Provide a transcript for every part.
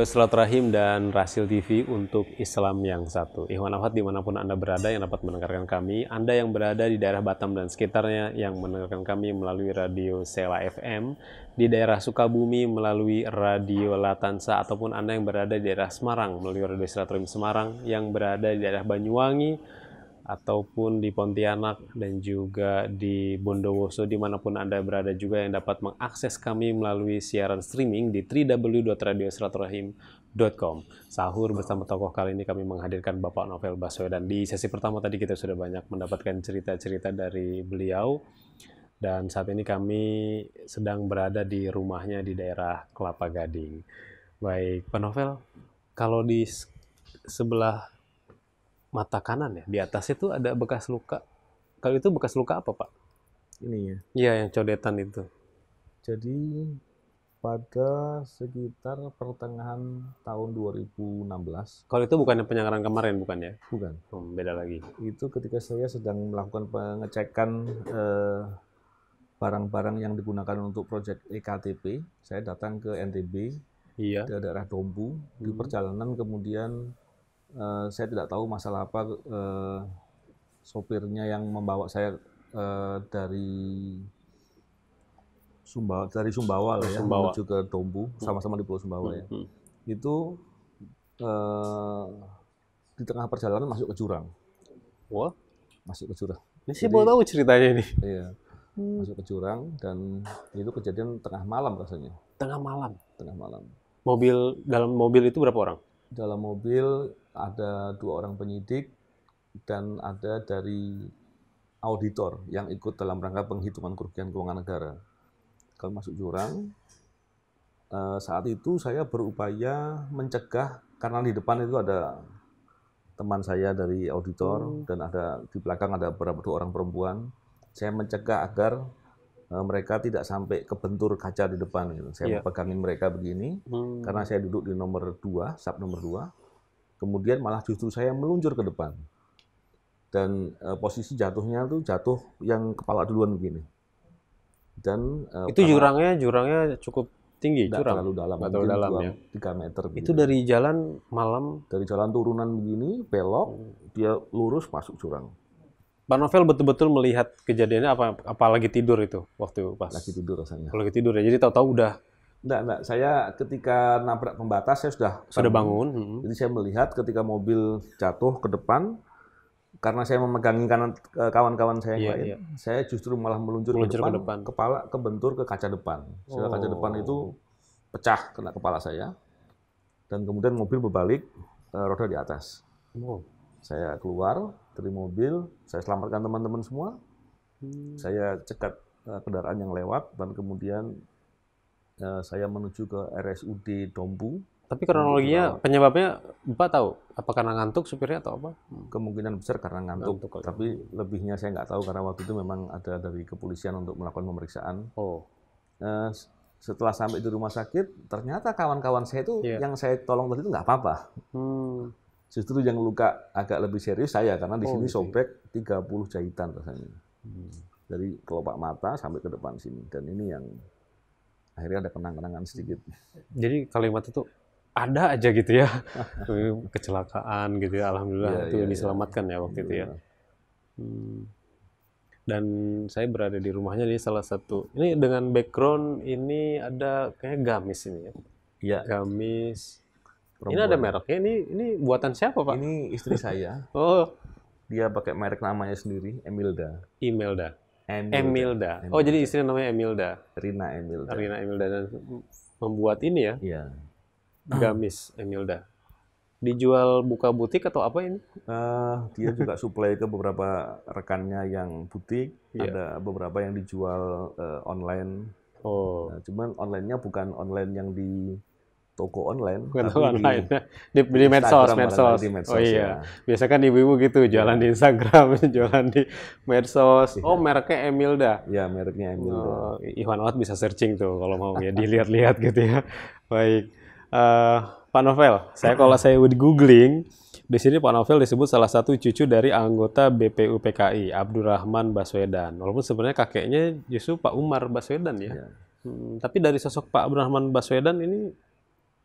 Silaturahim dan Rasil TV untuk Islam yang satu. Ikhwan akhwat dimanapun Anda berada yang dapat mendengarkan kami, Anda yang berada di daerah Batam dan sekitarnya yang mendengarkan kami melalui radio Sela FM, di daerah Sukabumi melalui radio Latansa, ataupun Anda yang berada di daerah Semarang melalui radio Silaturahim Semarang, yang berada di daerah Banyuwangi, ataupun di Pontianak dan juga di Bondowoso, dimanapun Anda berada juga yang dapat mengakses kami melalui siaran streaming di www.radiosilaturahim.com. Sahur bersama tokoh kali ini kami menghadirkan Bapak Novel Baswedan. Di sesi pertama tadi kita sudah banyak mendapatkan cerita-cerita dari beliau, dan saat ini kami sedang berada di rumahnya di daerah Kelapa Gading. Baik, Pak Novel, kalau di sebelah mata kanan ya, di atas itu ada bekas luka. Kalau itu bekas luka apa, Pak? Ini ya. Iya, yang codetan itu. Jadi pada sekitar pertengahan tahun 2016. Kalau itu bukan yang penyangaran kemarin, bukan ya? Bukan. Beda lagi. Itu ketika saya sedang melakukan pengecekan barang-barang yang digunakan untuk proyek EKTP. Saya datang ke NTB, Iya. ke daerah Dompu. Di perjalanan kemudian saya tidak tahu masalah apa, sopirnya yang membawa saya dari Sumbawa lah ya, menuju ke Dompu, sama-sama di Pulau Sumbawa ya. Itu di tengah perjalanan masuk ke jurang. Wah, Masuk ke jurang. ini sih mau tahu ceritanya ini. Iya, masuk ke jurang, dan itu kejadian tengah malam rasanya. Tengah malam. Tengah malam. Dalam mobil itu berapa orang? Dalam mobil ada 2 orang penyidik dan ada dari auditor yang ikut dalam rangka penghitungan kerugian keuangan negara. Kalau masuk jurang, saat itu saya berupaya mencegah, karena di depan itu ada teman saya dari auditor dan ada di belakang ada beberapa 2 orang perempuan. Saya mencegah agar mereka tidak sampai kebentur kaca di depan gitu. Saya pegangin mereka begini karena saya duduk di nomor 2, sub nomor 2. Kemudian malah justru saya meluncur ke depan. Dan posisi jatuhnya tuh jatuh yang kepala duluan begini. Dan itu jurangnya cukup tinggi, tidak terlalu dalam, terlalu dalam ya. 3 meter. Itu dari jalan malam. Dari jalan turunan begini, belok, dia lurus masuk jurang. Pak Novel betul-betul melihat kejadiannya apa lagi tidur itu waktu pas? Lagi tidur rasanya. Lagi tidur ya, jadi tahu-tahu udah. Enggak. Saya ketika nabrak pembatas, saya sudah bangun. Jadi saya melihat ketika mobil jatuh ke depan, karena saya memegangi kanan kawan-kawan saya yang lain, saya justru malah meluncur ke depan, kepala kebentur ke kaca depan. Sehingga kaca depan itu pecah kena kepala saya, dan kemudian mobil berbalik, roda di atas. Saya keluar dari mobil, saya selamatkan teman-teman semua, saya cegat kendaraan yang lewat, dan kemudian saya menuju ke RSUD Dompu. Tapi kronologinya, penyebabnya Bapak tahu? Apa karena ngantuk supirnya atau apa? Kemungkinan besar karena ngantuk. Tapi lebihnya saya nggak tahu, karena waktu itu memang ada dari kepolisian untuk melakukan pemeriksaan. Setelah sampai di rumah sakit, ternyata kawan-kawan saya itu yang saya tolong tadi itu nggak apa-apa. Justru yang luka agak lebih serius saya, karena di sini sobek 30 jahitan rasanya. Dari kelopak mata sampai ke depan sini. Dan ini yang akhirnya ada kenang-kenangan sedikit. Jadi kalimat itu ada aja gitu ya, kecelakaan gitu ya, alhamdulillah itu diselamatkan ya waktu itu ya. Dan saya berada di rumahnya, ini salah satu, ini dengan background ini ada kayak gamis ini ya. Iya. Gamis. Perempuan. Ini ada mereknya, ini buatan siapa Pak? Ini istri saya. Dia pakai merek namanya sendiri, Emilda. Emilda. Oh, jadi istri namanya Emilda. Rina Emilda. Dan membuat ini ya? Iya. Gamis Emilda. Dijual buka butik atau apa ini? Dia juga suplai ke beberapa rekannya yang butik. Ada beberapa yang dijual online. Cuman online-nya bukan online yang di toko online, di medsos. Oh iya, biasa kan ibu-ibu gitu, jualan di Instagram, jualan di medsos. Mereknya Emilda. Ya, mereknya Emilda. Ikhwan akhwat bisa searching tuh kalau mau ya, dilihat-lihat gitu ya. Baik, Pak Novel, kalau saya googling, di sini Pak Novel disebut salah satu cucu dari anggota BPUPKI, Abdurrahman Baswedan. Walaupun sebenarnya kakeknya justru Pak Umar Baswedan ya. Tapi dari sosok Pak Abdurrahman Baswedan ini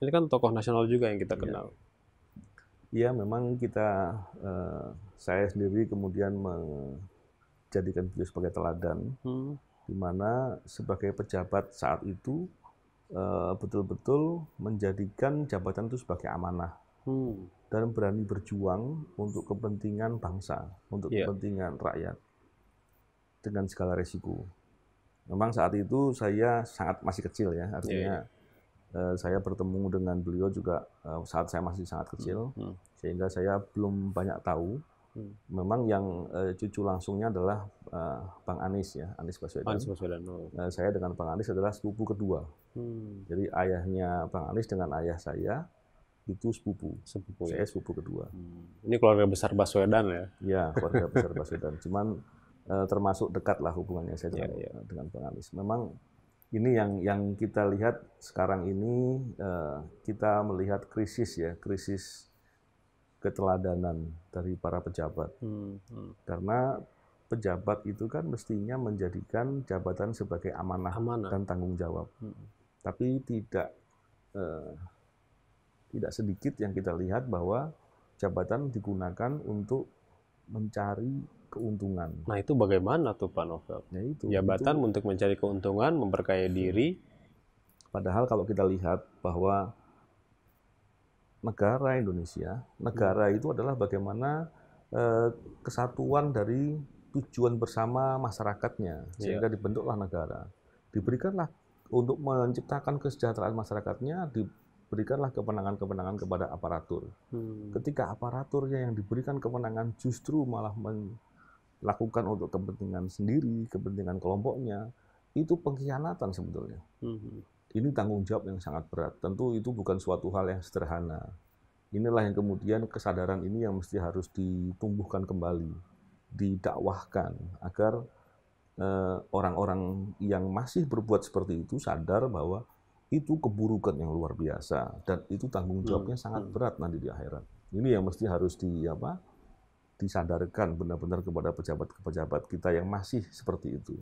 Ini kan tokoh nasional juga yang kita kenal. Iya, memang saya sendiri kemudian menjadikan beliau sebagai teladan, di mana sebagai pejabat saat itu betul-betul menjadikan jabatan itu sebagai amanah dan berani berjuang untuk kepentingan bangsa, untuk kepentingan rakyat dengan segala resiko. Memang saat itu saya masih kecil ya, artinya saya bertemu dengan beliau juga saat saya masih sangat kecil, sehingga saya belum banyak tahu. Memang yang cucu langsungnya adalah Bang Anies ya, Anies Baswedan. Saya dengan Bang Anies adalah sepupu kedua. Jadi ayahnya Bang Anies dengan ayah saya itu sepupu. Saya sepupu kedua. Ini keluarga besar Baswedan ya? Ya, keluarga besar Baswedan. Cuman termasuk dekat lah hubungannya saya dengan Bang Anies. Memang ini yang kita lihat sekarang ini, kita melihat krisis keteladanan dari para pejabat. Karena pejabat itu kan mestinya menjadikan jabatan sebagai amanah. Dan tanggung jawab. Tapi tidak sedikit yang kita lihat bahwa jabatan digunakan untuk mencari keuntungan. Nah itu bagaimana tuh Pak Novel? Jabatan untuk mencari keuntungan, memperkaya diri. Padahal kalau kita lihat bahwa negara Indonesia, negara itu adalah bagaimana kesatuan dari tujuan bersama masyarakatnya, sehingga dibentuklah negara. Diberikanlah untuk menciptakan kesejahteraan masyarakatnya, diberikanlah kewenangan-kewenangan kepada aparatur. Ketika aparaturnya yang diberikan kewenangan justru malah melakukan untuk kepentingan sendiri, kepentingan kelompoknya, itu pengkhianatan sebetulnya. Ini tanggung jawab yang sangat berat. Tentu itu bukan suatu hal yang sederhana. Inilah yang kemudian kesadaran ini yang mesti harus ditumbuhkan kembali, didakwahkan, agar orang-orang yang masih berbuat seperti itu sadar bahwa itu keburukan yang luar biasa dan itu tanggung jawabnya sangat berat nanti di akhirat. Ini yang mesti harus disadarkan benar-benar kepada pejabat-pejabat kita yang masih seperti itu.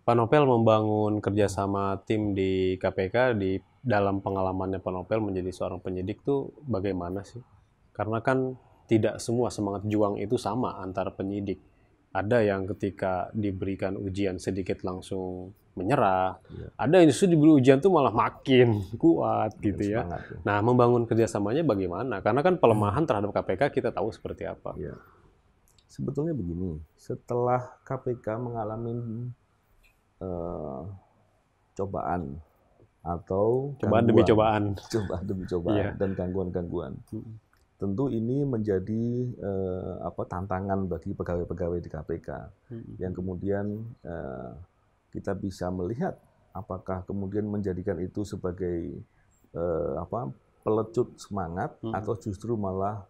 Pak Novel membangun kerjasama tim di KPK, di dalam pengalamannya Pak Novel menjadi seorang penyidik tuh bagaimana sih? Karena kan tidak semua semangat juang itu sama antar penyidik. Ada yang ketika diberikan ujian sedikit langsung menyerah. Ada yang justru diberi ujian tuh malah makin kuat gitu ya. Nah, membangun kerjasamanya bagaimana? Karena kan pelemahan terhadap KPK kita tahu seperti apa. Sebetulnya begini, setelah KPK mengalami cobaan atau cobaan demi cobaan, dan gangguan-gangguan. Tentu ini menjadi tantangan bagi pegawai-pegawai di KPK yang kemudian kita bisa melihat apakah kemudian menjadikan itu sebagai pelecut semangat atau justru malah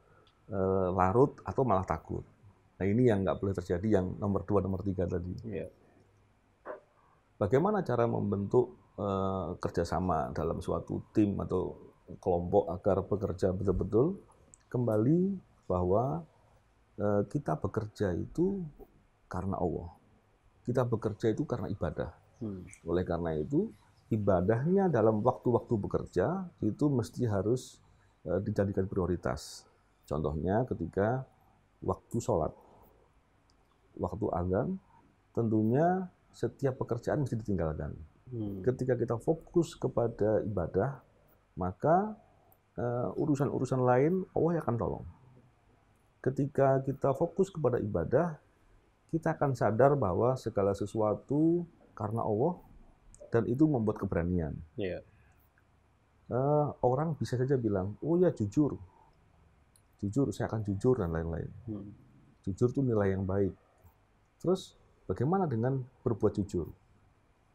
larut atau malah takut. Nah ini yang nggak boleh terjadi, yang nomor 2, nomor 3 tadi. Bagaimana cara membentuk kerjasama dalam suatu tim atau kelompok agar bekerja betul-betul kembali bahwa kita bekerja itu karena Allah. Kita bekerja itu karena ibadah. Oleh karena itu, ibadahnya dalam waktu-waktu bekerja itu mesti harus dijadikan prioritas. Contohnya ketika waktu sholat, waktu azan, tentunya setiap pekerjaan mesti ditinggalkan. Ketika kita fokus kepada ibadah, maka urusan-urusan lain Allah yang akan tolong. Ketika kita fokus kepada ibadah, kita akan sadar bahwa segala sesuatu karena Allah dan itu membuat keberanian. Orang bisa saja bilang, oh ya jujur, saya akan jujur dan lain-lain. Jujur itu nilai yang baik. Terus bagaimana dengan berbuat jujur?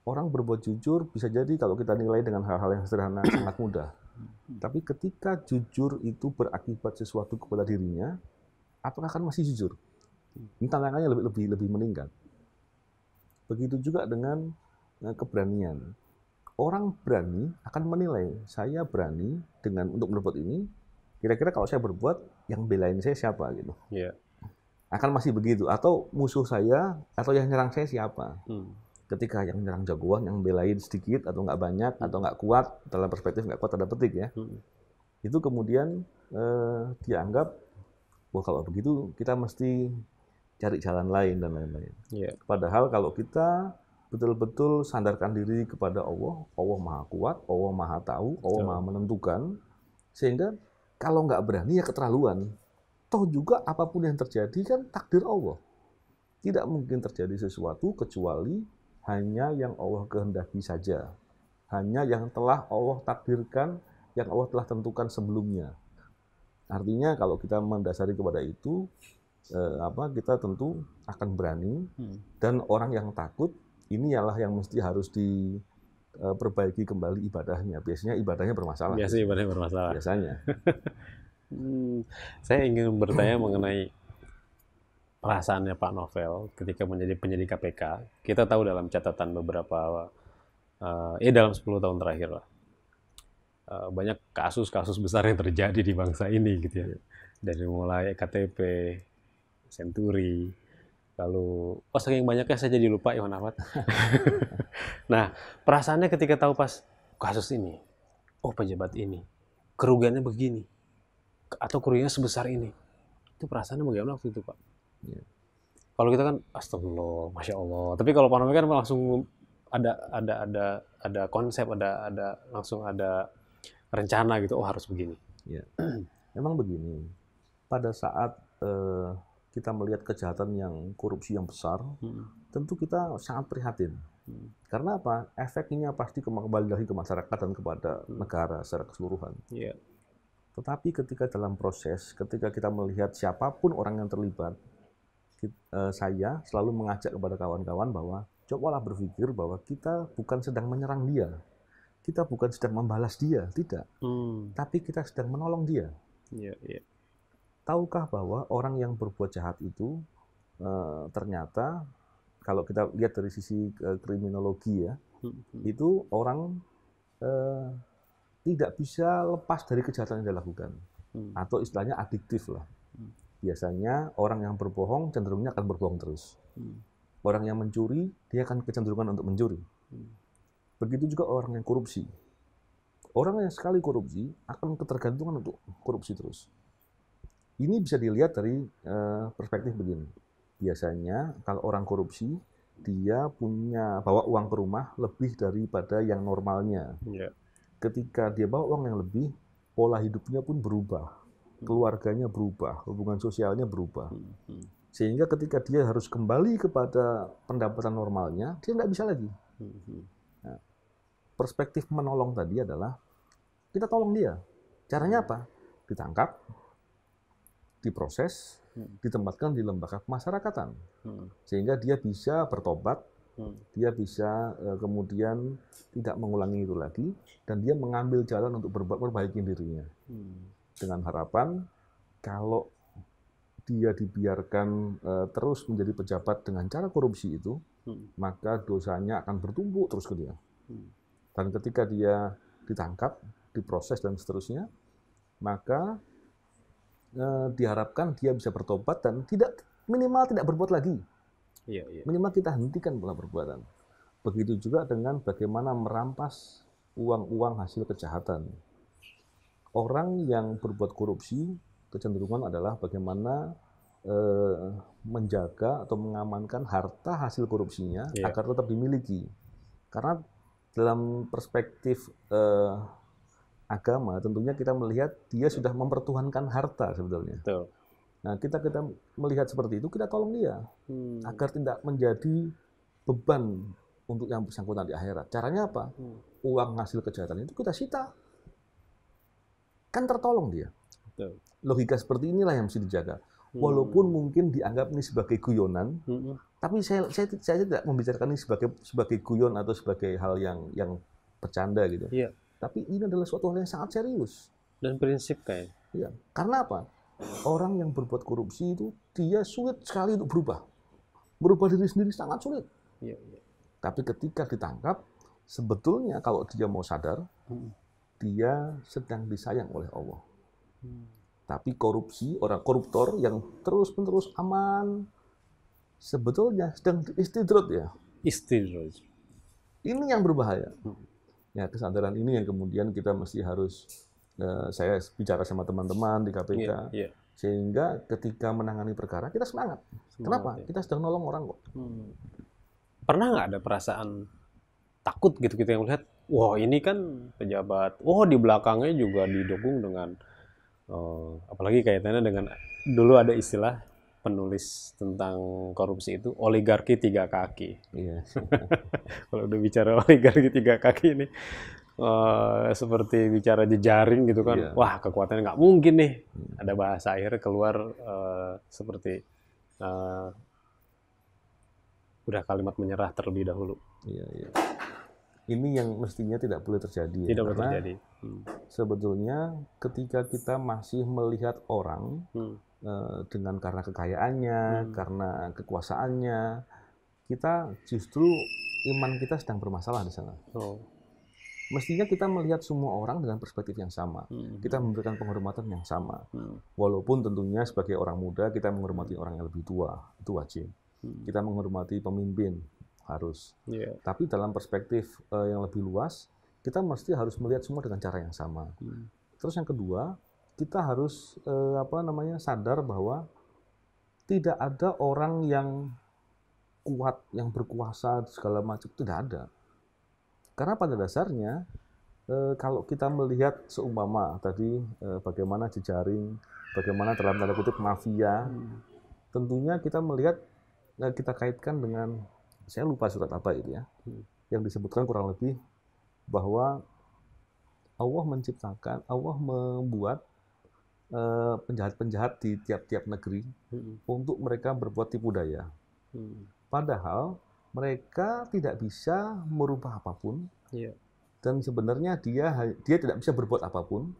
Orang berbuat jujur bisa jadi kalau kita nilai dengan hal-hal yang sederhana sangat mudah. Tapi ketika jujur itu berakibat sesuatu kepada dirinya, apakah akan masih jujur? Ini tantangannya lebih meningkat. Begitu juga dengan keberanian. Orang berani akan menilai, saya berani untuk berbuat ini, kira-kira kalau saya berbuat, yang belain saya siapa gitu. Akan masih begitu, atau musuh saya atau yang nyerang saya siapa. Ketika yang menyerang jagoan, yang belain sedikit atau nggak banyak atau nggak kuat, dalam perspektif nggak kuat tanda petik ya, itu kemudian dianggap, wah kalau begitu kita mesti cari jalan lain dan lain-lain. Padahal kalau kita betul-betul sandarkan diri kepada Allah, Allah Maha Kuat, Allah Maha Tahu, Allah Maha Menentukan, sehingga kalau nggak berani ya keterlaluan. Toh juga apapun yang terjadi kan takdir Allah. Tidak mungkin terjadi sesuatu kecuali hanya yang Allah kehendaki saja. Hanya yang telah Allah takdirkan, yang Allah telah tentukan sebelumnya. Artinya kalau kita mendasari kepada itu, kita tentu akan berani, dan orang yang takut ini ialah yang mesti harus diperbaiki kembali ibadahnya. Biasanya ibadahnya bermasalah. Biasanya ibadahnya bermasalah. Biasanya. Saya ingin bertanya mengenai perasaannya Pak Novel ketika menjadi penyidik KPK. Kita tahu dalam catatan beberapa, dalam 10 tahun terakhir lah, banyak kasus-kasus besar yang terjadi di bangsa ini gitu ya. Dari mulai KTP, Senturi, lalu saking banyaknya saya jadi lupa Iwan Ahmad. Nah, perasaannya ketika tahu pas kasus ini, pejabat ini kerugiannya begini, atau kerugiannya sebesar ini, itu perasaannya bagaimana waktu itu Pak? Ya. Kalau kita kan astagfirullah, masya Allah. Tapi kalau Pak Novel kan langsung ada konsep, langsung ada rencana gitu. Harus begini. Ya. Memang begini. Pada saat kita melihat kejahatan yang korupsi yang besar, tentu kita sangat prihatin. Karena apa? Efeknya pasti kembali lagi ke masyarakat dan kepada negara secara keseluruhan. Yeah. Tetapi ketika dalam proses, ketika kita melihat siapapun orang yang terlibat, saya selalu mengajak kepada kawan-kawan bahwa cobalah berpikir bahwa kita bukan sedang menyerang dia, kita bukan sedang membalas dia, tidak. Tapi kita sedang menolong dia. Tahukah bahwa orang yang berbuat jahat itu ternyata kalau kita lihat dari sisi kriminologi ya, itu orang tidak bisa lepas dari kejahatan yang dia lakukan, atau istilahnya adiktif lah. Biasanya orang yang berbohong cenderungnya akan berbohong terus. Orang yang mencuri, dia akan kecenderungan untuk mencuri. Begitu juga orang yang korupsi. Orang yang sekali korupsi akan ketergantungan untuk korupsi terus. Ini bisa dilihat dari perspektif begini. Biasanya kalau orang korupsi, dia punya bawa uang ke rumah lebih daripada yang normalnya. Ketika dia bawa uang yang lebih, pola hidupnya pun berubah. Keluarganya berubah, hubungan sosialnya berubah. Sehingga ketika dia harus kembali kepada pendapatan normalnya, dia nggak bisa lagi. Nah, perspektif menolong tadi adalah, kita tolong dia. Caranya apa? Ditangkap, diproses, ditempatkan di lembaga pemasyarakatan. Sehingga dia bisa bertobat, dia bisa kemudian tidak mengulangi itu lagi, dan dia mengambil jalan untuk memperbaiki dirinya. Dengan harapan, kalau dia dibiarkan terus menjadi pejabat dengan cara korupsi itu, maka dosanya akan bertumpuk terus ke dia. Dan ketika dia ditangkap, diproses dan seterusnya, maka diharapkan dia bisa bertobat dan minimal tidak berbuat lagi. Minimal kita hentikan pola perbuatan. Begitu juga dengan bagaimana merampas uang-uang hasil kejahatan. Orang yang berbuat korupsi kecenderungan adalah bagaimana menjaga atau mengamankan harta hasil korupsinya agar tetap dimiliki. Karena dalam perspektif agama tentunya kita melihat dia sudah mempertuhankan harta sebetulnya. Betul. Nah, kita melihat seperti itu, kita tolong dia agar tidak menjadi beban untuk yang bersangkutan di akhirat. Caranya apa? Uang hasil kejahatan itu kita sita. Kan tertolong dia. Betul. Logika seperti inilah yang mesti dijaga. Walaupun mungkin dianggap ini sebagai guyonan, tapi saya tidak membicarakan ini sebagai guyon atau sebagai hal yang bercanda gitu. Tapi ini adalah suatu hal yang sangat serius. Dan prinsip kayak. Karena apa? Orang yang berbuat korupsi itu dia sulit sekali untuk berubah. Berubah diri sendiri sangat sulit. Tapi ketika ditangkap, sebetulnya kalau dia mau sadar, dia sedang disayang oleh Allah. Tapi korupsi, orang koruptor yang terus-menerus aman, sebetulnya sedang istidrat ya. Istidroj. Ini yang berbahaya. Ya, kesadaran ini yang kemudian kita mesti harus, saya bicara sama teman-teman di KPK, Iya. sehingga ketika menangani perkara kita semangat. Kenapa? Ya. Kita sedang nolong orang kok. Pernah nggak ada perasaan takut gitu kita yang melihat, wah ini kan pejabat, di belakangnya juga didukung dengan, apalagi kaitannya dengan dulu ada istilah penulis tentang korupsi itu oligarki tiga kaki. Iya. Kalau udah bicara oligarki tiga kaki ini seperti bicara jejaring gitu kan. Iya. Wah kekuatannya nggak mungkin nih. Ada bahasa akhirnya keluar seperti udah kalimat menyerah terlebih dahulu. Iya. Ini yang mestinya tidak boleh terjadi. Tidak boleh karena terjadi. sebetulnya ketika kita masih melihat orang dengan karena kekayaannya, karena kekuasaannya, kita justru iman kita sedang bermasalah di sana. Mestinya kita melihat semua orang dengan perspektif yang sama. Kita memberikan penghormatan yang sama. Walaupun tentunya sebagai orang muda kita menghormati orang yang lebih tua, itu wajib. Kita menghormati pemimpin, harus. Tapi dalam perspektif yang lebih luas, kita mesti harus melihat semua dengan cara yang sama. Terus yang kedua, kita harus sadar bahwa tidak ada orang yang kuat, yang berkuasa segala macam, tidak ada. Karena pada dasarnya kalau kita melihat seumpama tadi bagaimana jejaring, bagaimana dalam tanda kutip mafia, tentunya kita melihat kita kaitkan dengan, saya lupa surat apa itu ya, yang disebutkan kurang lebih bahwa Allah menciptakan, Allah membuat penjahat-penjahat di tiap-tiap negeri untuk mereka berbuat tipu daya. Padahal mereka tidak bisa merubah apapun, dan sebenarnya dia tidak bisa berbuat apapun,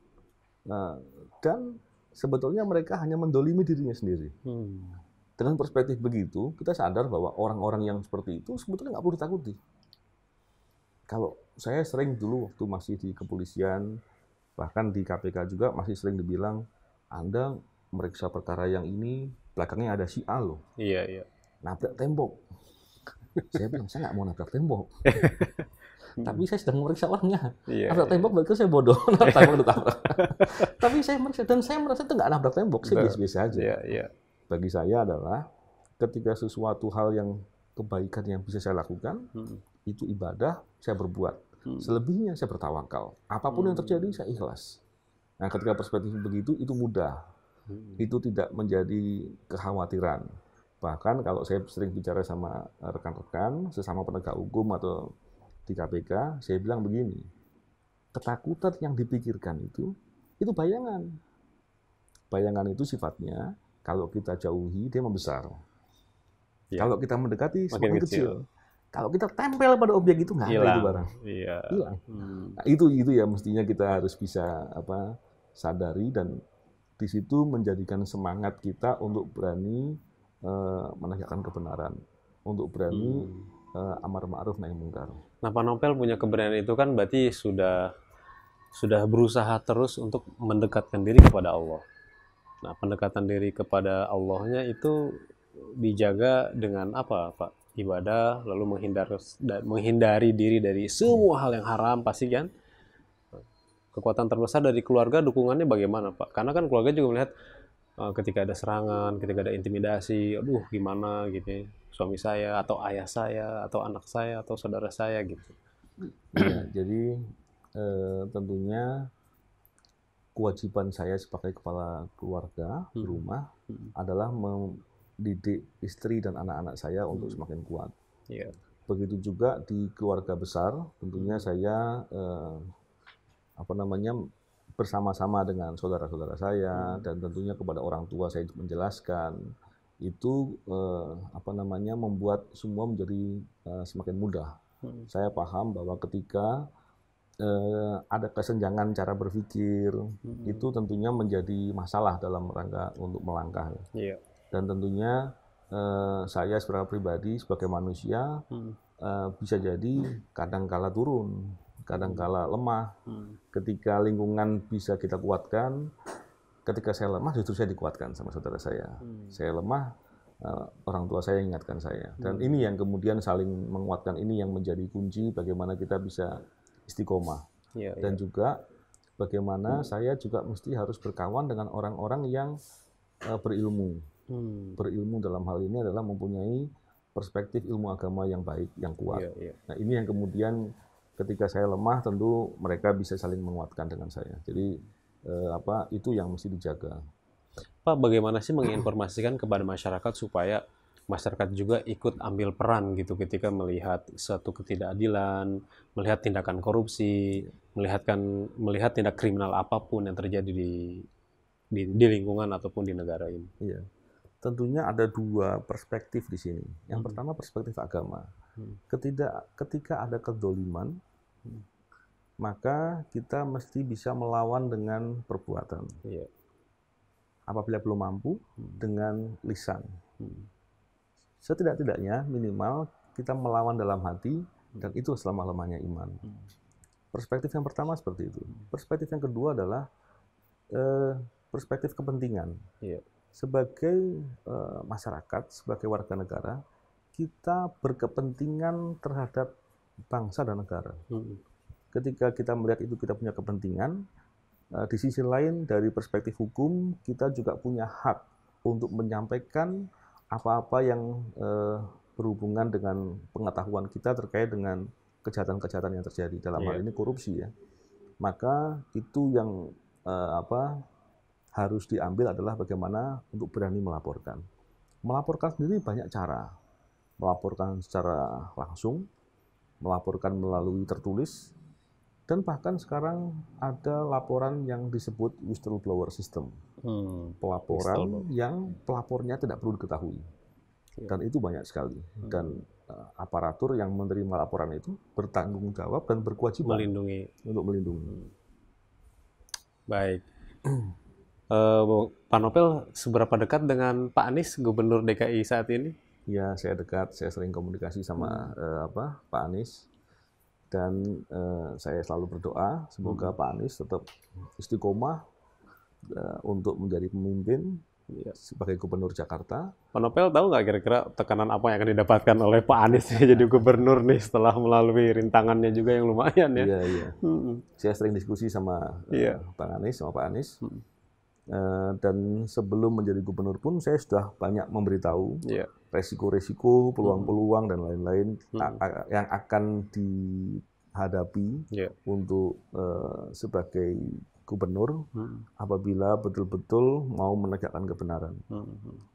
dan sebetulnya mereka hanya mendolimi dirinya sendiri. Dengan perspektif begitu, kita sadar bahwa orang-orang yang seperti itu sebetulnya nggak perlu ditakuti. Kalau saya sering dulu waktu masih di kepolisian, bahkan di KPK juga masih sering dibilang, Anda meriksa perkara yang ini, belakangnya ada si A loh. Iya. Nabrak tembok. Saya bilang, saya nggak mau nabrak tembok. Tapi saya sedang memeriksa orangnya. Nabrak tembok berarti saya bodoh. Tapi saya meriksa, dan saya merasa itu nggak nabrak tembok, saya biasa-biasa aja. Bagi saya adalah ketika sesuatu hal yang kebaikan yang bisa saya lakukan, itu ibadah, saya berbuat. Selebihnya saya bertawakal. Apapun yang terjadi, saya ikhlas. Nah, ketika perspektif begitu, itu mudah. Itu tidak menjadi kekhawatiran. Bahkan kalau saya sering bicara sama rekan-rekan, sesama penegak hukum atau di KPK, saya bilang begini, ketakutan yang dipikirkan itu bayangan. Bayangan itu sifatnya, kalau kita jauhi, dia membesar. Kalau kita mendekati, semakin kecil. Kalau kita tempel pada objek itu, nggak ada itu barang. Hilang. Nah, itu ya mestinya kita harus bisa sadari, dan di situ menjadikan semangat kita untuk berani menegakkan kebenaran, untuk berani amar ma'ruf nahi munkar. Nah, Pak Novel punya keberanian itu kan berarti sudah berusaha terus untuk mendekatkan diri kepada Allah. Nah, pendekatan diri kepada Allahnya itu dijaga dengan apa, Pak? Ibadah, lalu menghindari diri dari semua hal yang haram, pasti kan? Kekuatan terbesar dari keluarga, dukungannya bagaimana, Pak? Karena kan keluarga juga melihat ketika ada serangan, ketika ada intimidasi, aduh gimana gitu ya, suami saya, atau ayah saya, atau anak saya, atau saudara saya gitu. Ya, jadi tentunya kewajiban saya sebagai kepala keluarga di rumah adalah mendidik istri dan anak-anak saya untuk semakin kuat. Begitu juga di keluarga besar, tentunya saya bersama-sama dengan saudara-saudara saya dan tentunya kepada orang tua saya menjelaskan itu membuat semua menjadi semakin mudah. Saya paham bahwa ketika ada kesenjangan cara berpikir, itu tentunya menjadi masalah dalam rangka untuk melangkah. Dan tentunya saya secara pribadi sebagai manusia bisa jadi kadang-kala turun, kadang-kala lemah. Ketika lingkungan bisa kita kuatkan, ketika saya lemah justru saya dikuatkan sama saudara saya. Saya lemah, orang tua saya ingatkan saya. Dan ini yang kemudian saling menguatkan, ini yang menjadi kunci bagaimana kita bisa istiqomah. Dan juga bagaimana saya juga mesti harus berkawan dengan orang-orang yang berilmu. Berilmu dalam hal ini adalah mempunyai perspektif ilmu agama yang baik, yang kuat. Nah, ini yang kemudian ketika saya lemah tentu mereka bisa saling menguatkan dengan saya. Jadi itu yang mesti dijaga. Pak, bagaimana sih menginformasikan kepada masyarakat supaya masyarakat juga ikut ambil peran gitu ketika melihat suatu ketidakadilan, melihat tindakan korupsi, melihat tindak kriminal apapun yang terjadi di lingkungan ataupun di negara ini. Iya. Tentunya ada dua perspektif di sini. Yang pertama perspektif agama. Ketika ada kedoliman, maka kita mesti bisa melawan dengan perbuatan. Apabila belum mampu, dengan lisan. Setidak-tidaknya minimal kita melawan dalam hati, dan itu selama-lamanya iman. Perspektif yang pertama seperti itu. Perspektif yang kedua adalah perspektif kepentingan. Sebagai masyarakat, sebagai warga negara, kita berkepentingan terhadap bangsa dan negara. Ketika kita melihat itu kita punya kepentingan, di sisi lain dari perspektif hukum kita juga punya hak untuk menyampaikan apa-apa yang berhubungan dengan pengetahuan kita terkait dengan kejahatan-kejahatan yang terjadi, dalam hal ini korupsi ya. Maka itu yang harus diambil adalah bagaimana untuk berani melaporkan. Melaporkan sendiri banyak cara. Melaporkan secara langsung, melaporkan melalui tertulis, dan bahkan sekarang ada laporan yang disebut whistleblower system. Pelaporan yang pelapornya tidak perlu diketahui. Dan itu banyak sekali. Dan aparatur yang menerima laporan itu bertanggung jawab dan berkewajiban untuk melindungi. Baik. Pak Nopel seberapa dekat dengan Pak Anies, Gubernur DKI saat ini? Ya, saya dekat. Saya sering komunikasi sama Pak Anies. Dan saya selalu berdoa semoga Pak Anies tetap istiqomah untuk menjadi pemimpin sebagai Gubernur Jakarta. Pak Nopel tahu nggak kira-kira tekanan apa yang akan didapatkan oleh Pak Anies jadi gubernur nih setelah melalui rintangannya juga yang lumayan ya? Iya. Saya sering diskusi sama Pak Anies, sama Pak Anies. Dan sebelum menjadi gubernur pun saya sudah banyak memberitahu resiko-resiko, peluang-peluang dan lain-lain yang akan dihadapi untuk sebagai gubernur apabila betul-betul mau menegakkan kebenaran.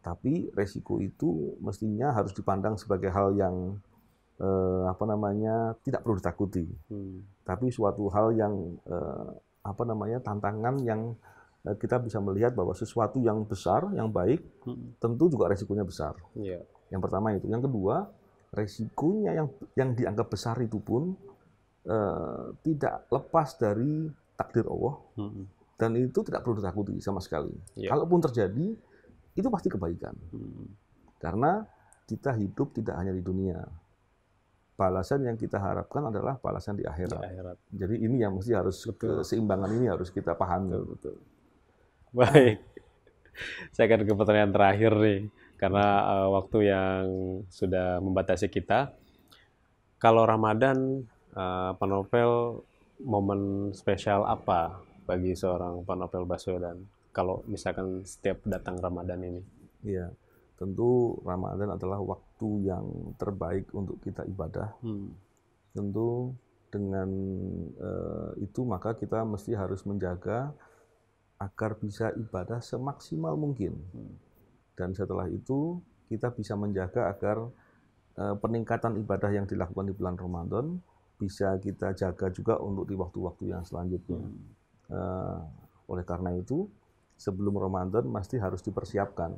Tapi resiko itu mestinya harus dipandang sebagai hal yang tidak perlu ditakuti. Tapi suatu hal yang tantangan yang kita bisa melihat bahwa sesuatu yang besar, yang baik, tentu juga resikonya besar. Yang pertama itu. Yang kedua, resikonya yang dianggap besar itu pun tidak lepas dari takdir Allah, dan itu tidak perlu ditakuti sama sekali. Kalaupun terjadi, itu pasti kebaikan. Karena kita hidup tidak hanya di dunia. Balasan yang kita harapkan adalah balasan di akhirat. Jadi ini yang mesti harus, keseimbangan ini harus kita pahami. Betul. Baik, saya akan ke pertanyaan terakhir nih, karena waktu yang sudah membatasi kita. Kalau Ramadan, Pak Nopel, momen spesial apa bagi seorang Pak Nopel Baswedan kalau misalkan setiap datang Ramadan ini? Iya, tentu Ramadan adalah waktu yang terbaik untuk kita ibadah. Tentu dengan itu maka kita mesti harus menjaga agar bisa ibadah semaksimal mungkin. Dan setelah itu kita bisa menjaga agar peningkatan ibadah yang dilakukan di bulan Ramadan bisa kita jaga juga untuk di waktu-waktu yang selanjutnya. Oleh karena itu, sebelum Ramadan mesti harus dipersiapkan.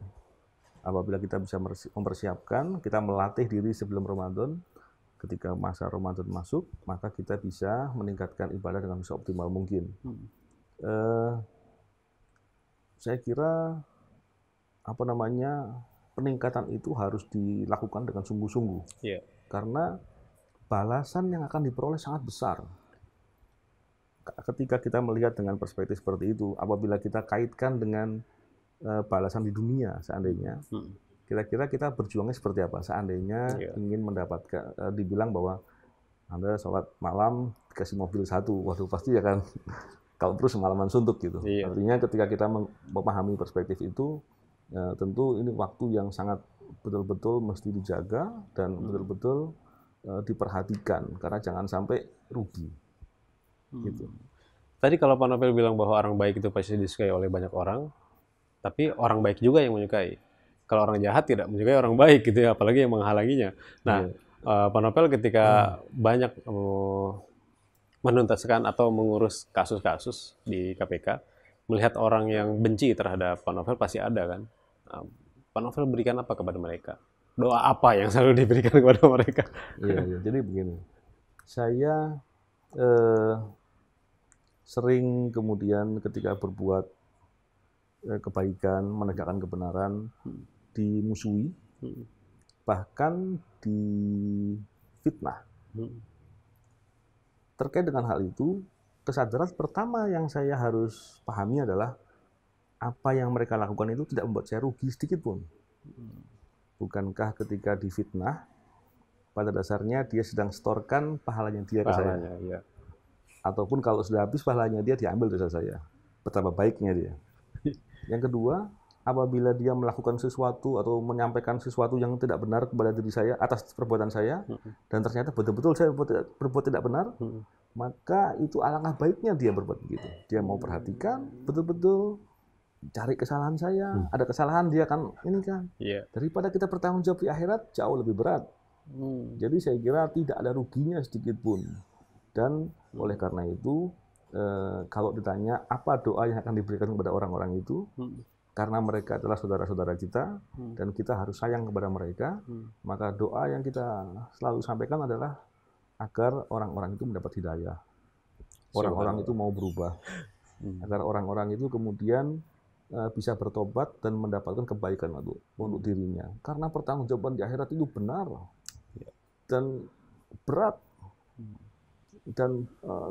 Apabila kita bisa mempersiapkan, kita melatih diri sebelum Ramadan, ketika masa Ramadan masuk, maka kita bisa meningkatkan ibadah dengan seoptimal mungkin. Saya kira peningkatan itu harus dilakukan dengan sungguh-sungguh. Karena balasan yang akan diperoleh sangat besar. Ketika kita melihat dengan perspektif seperti itu, apabila kita kaitkan dengan balasan di dunia seandainya, kira-kira kita berjuangnya seperti apa seandainya ingin mendapatkan, dibilang bahwa Anda sholat malam dikasih mobil 1, waduh pasti ya kan, kalau perlu semalaman suntuk gitu. Artinya ketika kita memahami perspektif itu, tentu ini waktu yang sangat betul-betul mesti dijaga dan betul-betul diperhatikan, karena jangan sampai rugi. Gitu. Tadi kalau Pak Novel bilang bahwa orang baik itu pasti disukai oleh banyak orang, tapi orang baik juga yang menyukai. Kalau orang jahat tidak menyukai orang baik gitu ya, apalagi yang menghalanginya. Nah, Pak Novel ketika banyak menuntaskan atau mengurus kasus-kasus di KPK, melihat orang yang benci terhadap Pak Novel pasti ada kan. Pak Novel berikan apa kepada mereka? Doa apa yang selalu diberikan kepada mereka? Iya, jadi begini, saya sering kemudian ketika berbuat kebaikan, menegakkan kebenaran, dimusuhi, bahkan difitnah. Terkait dengan hal itu, kesadaran pertama yang saya harus pahami adalah apa yang mereka lakukan itu tidak membuat saya rugi sedikit pun. Bukankah ketika difitnah, pada dasarnya dia sedang setorkan pahalanya dia ke saya. Iya. Ataupun kalau sudah habis pahalanya dia diambil dari saya. Betapa baiknya dia. Yang kedua, apabila dia melakukan sesuatu atau menyampaikan sesuatu yang tidak benar kepada diri saya atas perbuatan saya, dan ternyata betul-betul saya berbuat tidak benar, maka itu alangkah baiknya dia berbuat begitu. Dia mau perhatikan, betul-betul cari kesalahan saya, ada kesalahan dia kan ini kan. Daripada kita bertanggung jawab di akhirat, jauh lebih berat. Jadi saya kira tidak ada ruginya sedikit pun. Dan oleh karena itu, kalau ditanya apa doa yang akan diberikan kepada orang-orang itu, karena mereka adalah saudara-saudara kita, dan kita harus sayang kepada mereka, maka doa yang kita selalu sampaikan adalah agar orang-orang itu mendapat hidayah. Orang-orang itu mau berubah. Agar orang-orang itu kemudian bisa bertobat dan mendapatkan kebaikan untuk dirinya. Karena pertanggungjawaban di akhirat itu benar dan berat dan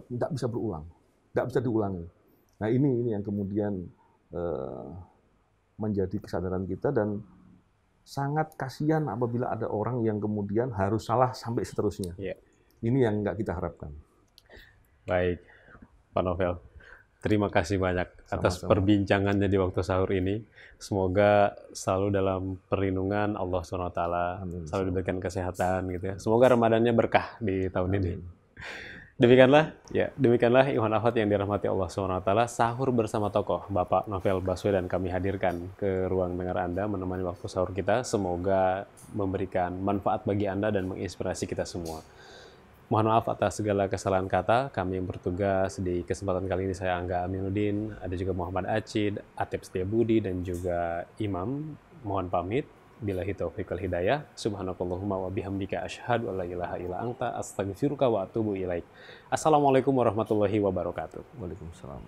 tidak bisa berulang, tidak bisa diulangi. Nah ini yang kemudian menjadi kesadaran kita, dan sangat kasihan apabila ada orang yang kemudian harus salah sampai seterusnya. Ini yang nggak kita harapkan. Baik, Pak Novel. Terima kasih banyak atas perbincangannya di waktu sahur ini. Semoga selalu dalam perlindungan Allah SWT, selalu diberikan kesehatan gitu ya. Semoga Ramadannya berkah di tahun ini. Demikianlah Ikhwan Akhwat yang dirahmati Allah SWT, sahur bersama tokoh Bapak Novel Baswedan kami hadirkan ke ruang dengar Anda menemani waktu sahur kita. Semoga memberikan manfaat bagi Anda dan menginspirasi kita semua. Mohon maaf atas segala kesalahan kata. Kami yang bertugas di kesempatan kali ini, saya Angga Aminuddin, ada juga Muhammad Acid, Atep Setiabudi, dan juga Imam. Mohon pamit. Billahi taufiq wal hidayah. Subhanakallahumma wa bihamdika asyhadu an la ilaha illa anta astaghfiruka wa atubu ilaik. Assalamualaikum warahmatullahi wabarakatuh. Waalaikumsalam.